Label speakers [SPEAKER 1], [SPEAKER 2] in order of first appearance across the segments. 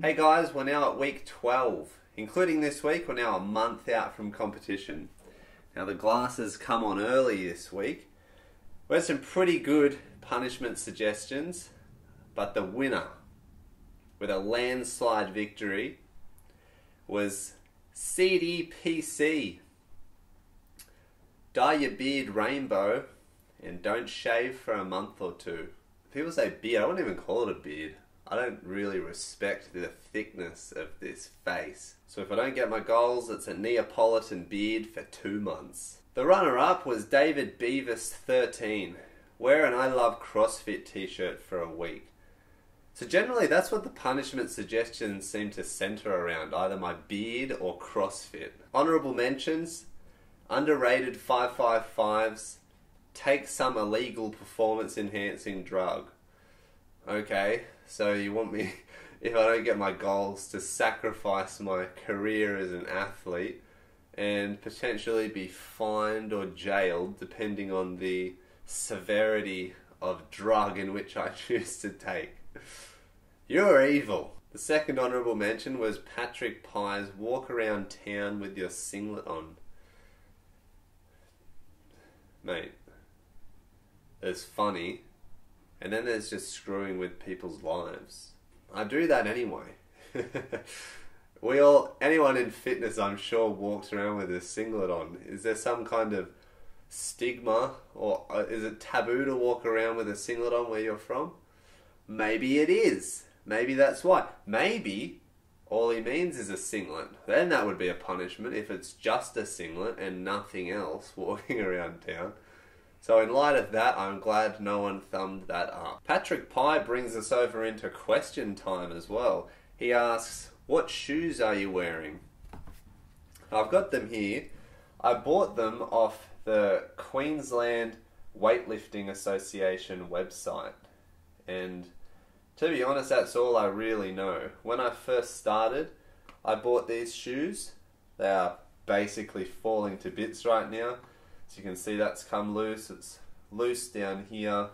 [SPEAKER 1] Hey guys, we're now at week 12. Including this week, we're now a month out from competition. Now the glasses come on early this week. We had some pretty good punishment suggestions, but the winner with a landslide victory was CDPC. Dye your beard rainbow and don't shave for a month or two. People say beard, I wouldn't even call it a beard. I don't really respect the thickness of this face. So if I don't get my goals, it's a Neapolitan beard for 2 months. The runner-up was David Beavis 13. Wear an I Love CrossFit t-shirt for a week. So generally that's what the punishment suggestions seem to center around, either my beard or CrossFit. Honorable mentions, underrated 555s, take some illegal performance enhancing drug. Okay, so you want me, if I don't get my goals, to sacrifice my career as an athlete and potentially be fined or jailed depending on the severity of drug in which I choose to take. You're evil. The second honourable mention was Patrick Pye's walk around town with your singlet on. Mate, it's funny. And then there's just screwing with people's lives. I do that anyway. Anyone in fitness I'm sure walks around with a singlet on. Is there some kind of stigma or is it taboo to walk around with a singlet on where you're from? Maybe it is. Maybe that's why. Maybe all he means is a singlet. Then that would be a punishment if it's just a singlet and nothing else walking around town. So in light of that, I'm glad no one thumbed that up. Patrick Pye brings us over into question time as well. He asks, what shoes are you wearing? I've got them here. I bought them off the Queensland Weightlifting Association website. And to be honest, that's all I really know. When I first started, I bought these shoes. They are basically falling to bits right now. So you can see that's come loose. It's loose down here.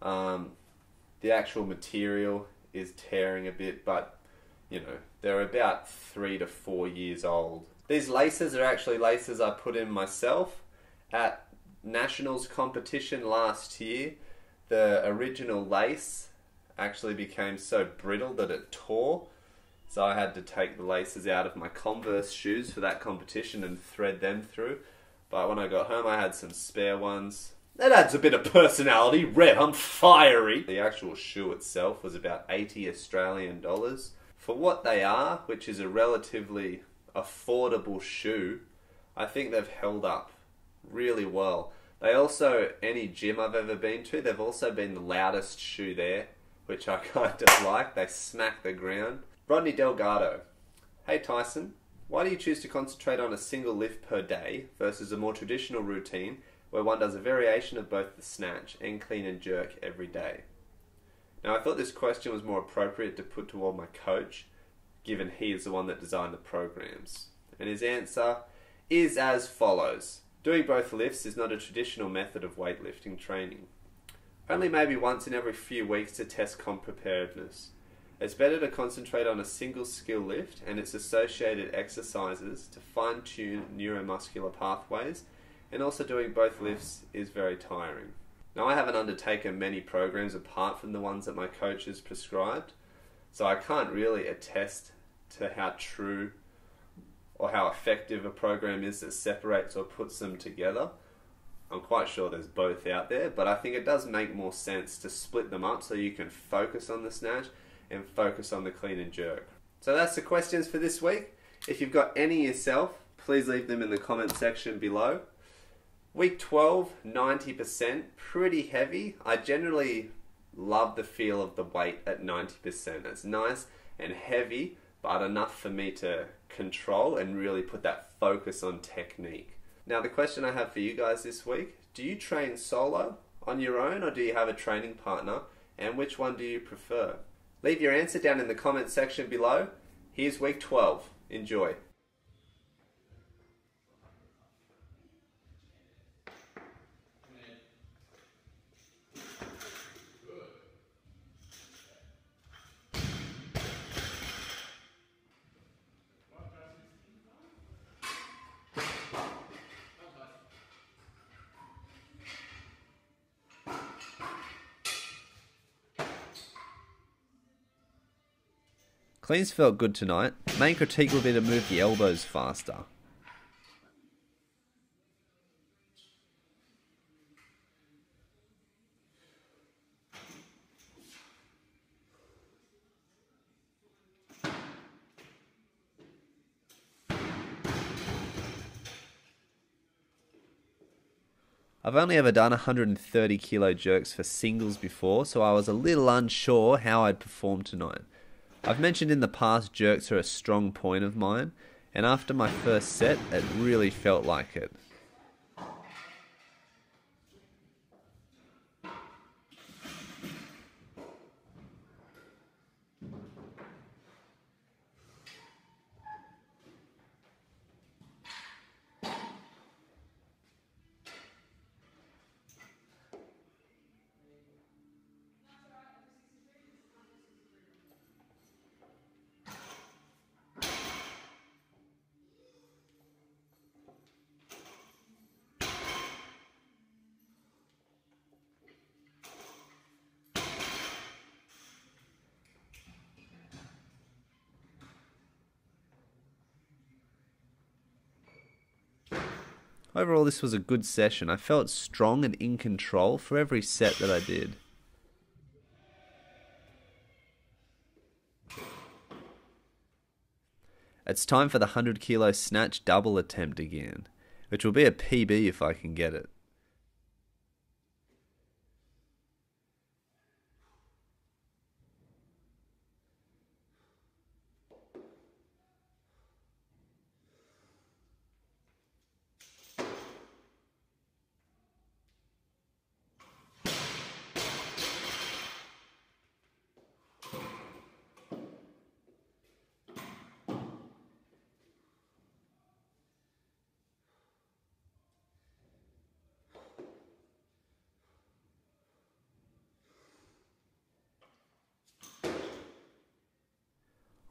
[SPEAKER 1] The actual material is tearing a bit, but you know, they're about 3 to 4 years old. These laces are actually laces I put in myself at Nationals competition last year. The original lace actually became so brittle that it tore. So I had to take the laces out of my Converse shoes for that competition and thread them through. But when I got home, I had some spare ones. That adds a bit of personality. Red, I'm fiery. The actual shoe itself was about 80 Australian dollars. For what they are, which is a relatively affordable shoe, I think they've held up really well. They also, any gym I've ever been to, they've also been the loudest shoe there, which I kind of like. They smack the ground. Rodney Delgado. Hey Tyson. Why do you choose to concentrate on a single lift per day versus a more traditional routine where one does a variation of both the snatch and clean and jerk every day? Now I thought this question was more appropriate to put toward my coach, given he is the one that designed the programs. And his answer is as follows. Doing both lifts is not a traditional method of weightlifting training. Only maybe once in every few weeks to test comp preparedness. It's better to concentrate on a single skill lift and its associated exercises to fine-tune neuromuscular pathways, and also doing both lifts is very tiring. Now I haven't undertaken many programs apart from the ones that my coach has prescribed, so I can't really attest to how true or how effective a program is that separates or puts them together. I'm quite sure there's both out there, but I think it does make more sense to split them up so you can focus on the snatch and focus on the clean and jerk. So that's the questions for this week. If you've got any yourself, please leave them in the comment section below. Week 12, 90%, pretty heavy. I generally love the feel of the weight at 90%. It's nice and heavy, but enough for me to control and really put that focus on technique. Now the question I have for you guys this week, do you train solo, on your own, or do you have a training partner? And which one do you prefer? Leave your answer down in the comment section below. Here's week 12. Enjoy. Cleans felt good tonight. Main critique would be to move the elbows faster. I've only ever done 130 kilo jerks for singles before, so I was a little unsure how I'd perform tonight. I've mentioned in the past jerks are a strong point of mine, and after my first set, it really felt like it. Overall, this was a good session. I felt strong and in control for every set that I did. It's time for the 100 kilo snatch double attempt again, which will be a PB if I can get it.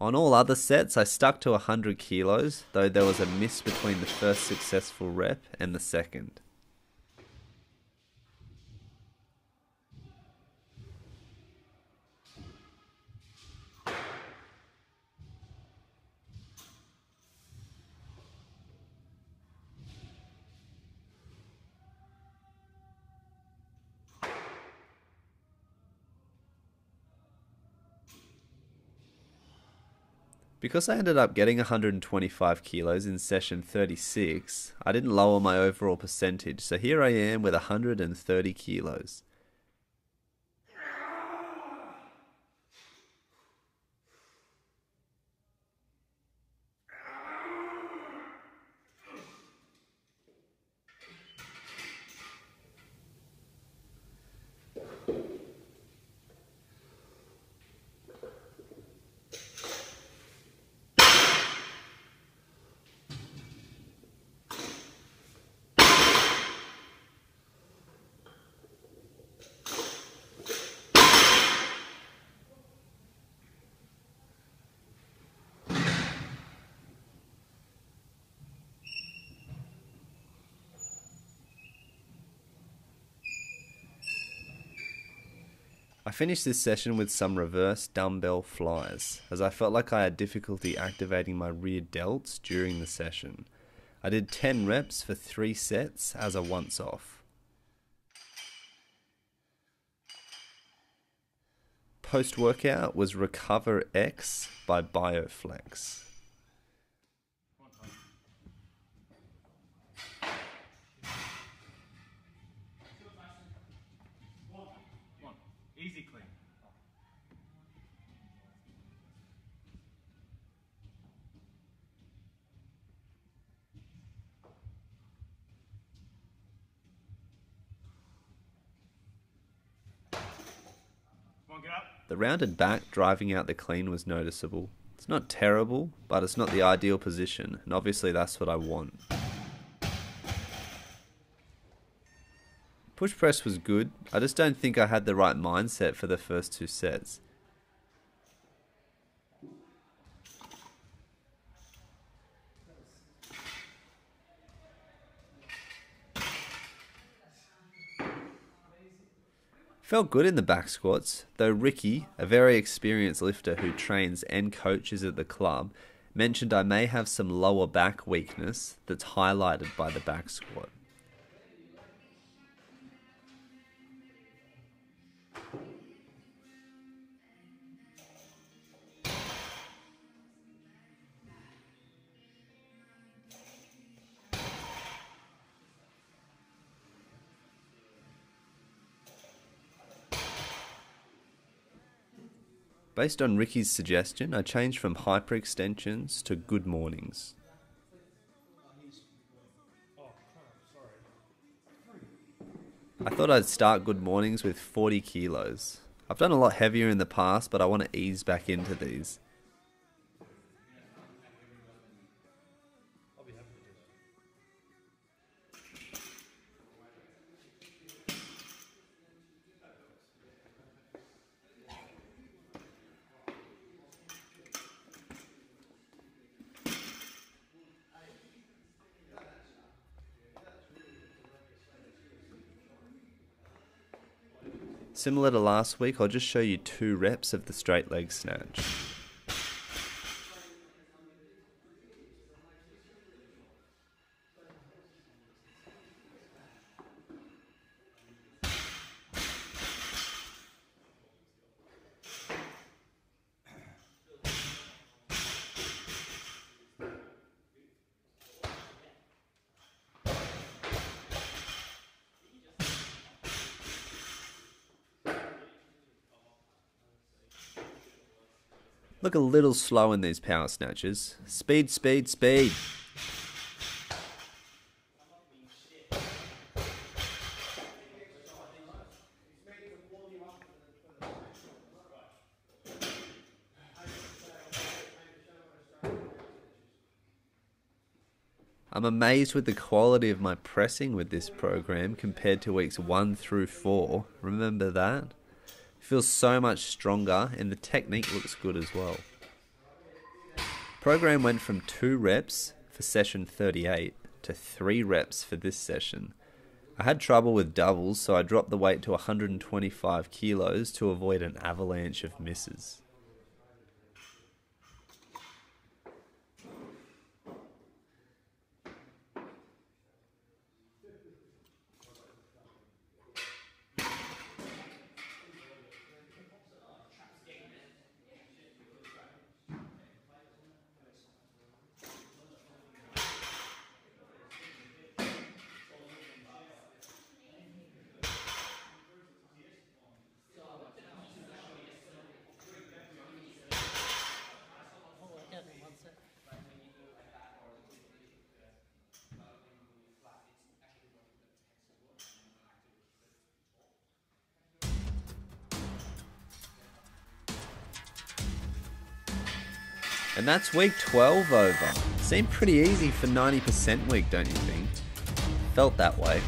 [SPEAKER 1] On all other sets, I stuck to 100 kilos, though there was a miss between the first successful rep and the second. Because I ended up getting 125 kilos in session 36, I didn't lower my overall percentage, so here I am with 130 kilos. I finished this session with some reverse dumbbell flies, as I felt like I had difficulty activating my rear delts during the session. I did 10 reps for 3 sets as a once-off. Post-workout was Recover X by Bioflex.
[SPEAKER 2] Easy clean. Come on, get up.
[SPEAKER 1] The rounded back driving out the clean was noticeable. It's not terrible, but it's not the ideal position, and obviously that's what I want. Push press was good, I just don't think I had the right mindset for the first 2 sets. Felt good in the back squats, though Ricky, a very experienced lifter who trains and coaches at the club, mentioned I may have some lower back weakness that's highlighted by the back squat. Based on Ricky's suggestion, I changed from hyperextensions to good mornings. I thought I'd start good mornings with 40 kilos. I've done a lot heavier in the past, but I want to ease back into these. Similar to last week, I'll just show you 2 reps of the straight leg snatch. Look a little slow in these power snatches. Speed, speed, speed. I'm amazed with the quality of my pressing with this program compared to weeks 1 through 4. Remember that? Feels so much stronger and the technique looks good as well. Program went from 2 reps for session 38 to 3 reps for this session. I had trouble with doubles, so I dropped the weight to 125 kilos to avoid an avalanche of misses. And that's week 12 over. Seemed pretty easy for 90% week, don't you think? Felt that way.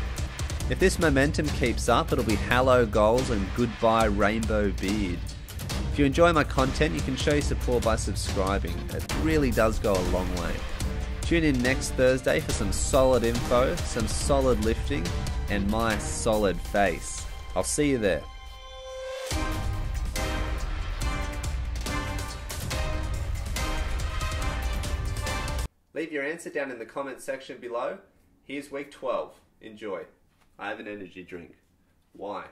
[SPEAKER 1] If this momentum keeps up, it'll be hello goals and goodbye rainbow beard. If you enjoy my content, you can show your support by subscribing. It really does go a long way. Tune in next Thursday for some solid info, some solid lifting, and my solid face. I'll see you there. Leave your answer down in the comments section below. Here's week 12. Enjoy. I have an energy drink. Why?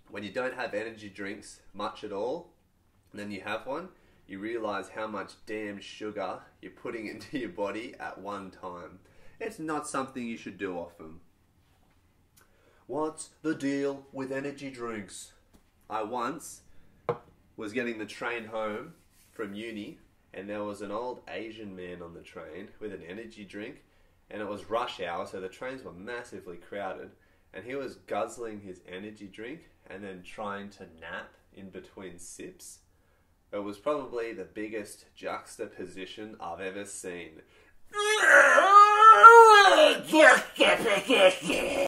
[SPEAKER 1] When you don't have energy drinks much at all, and then you have one, you realise how much damn sugar you're putting into your body at one time. It's not something you should do often. What's the deal with energy drinks? I once was getting the train home from uni, and there was an old Asian man on the train with an energy drink, and it was rush hour, so the trains were massively crowded, and he was guzzling his energy drink and then trying to nap in between sips. It was probably the biggest juxtaposition I've ever seen.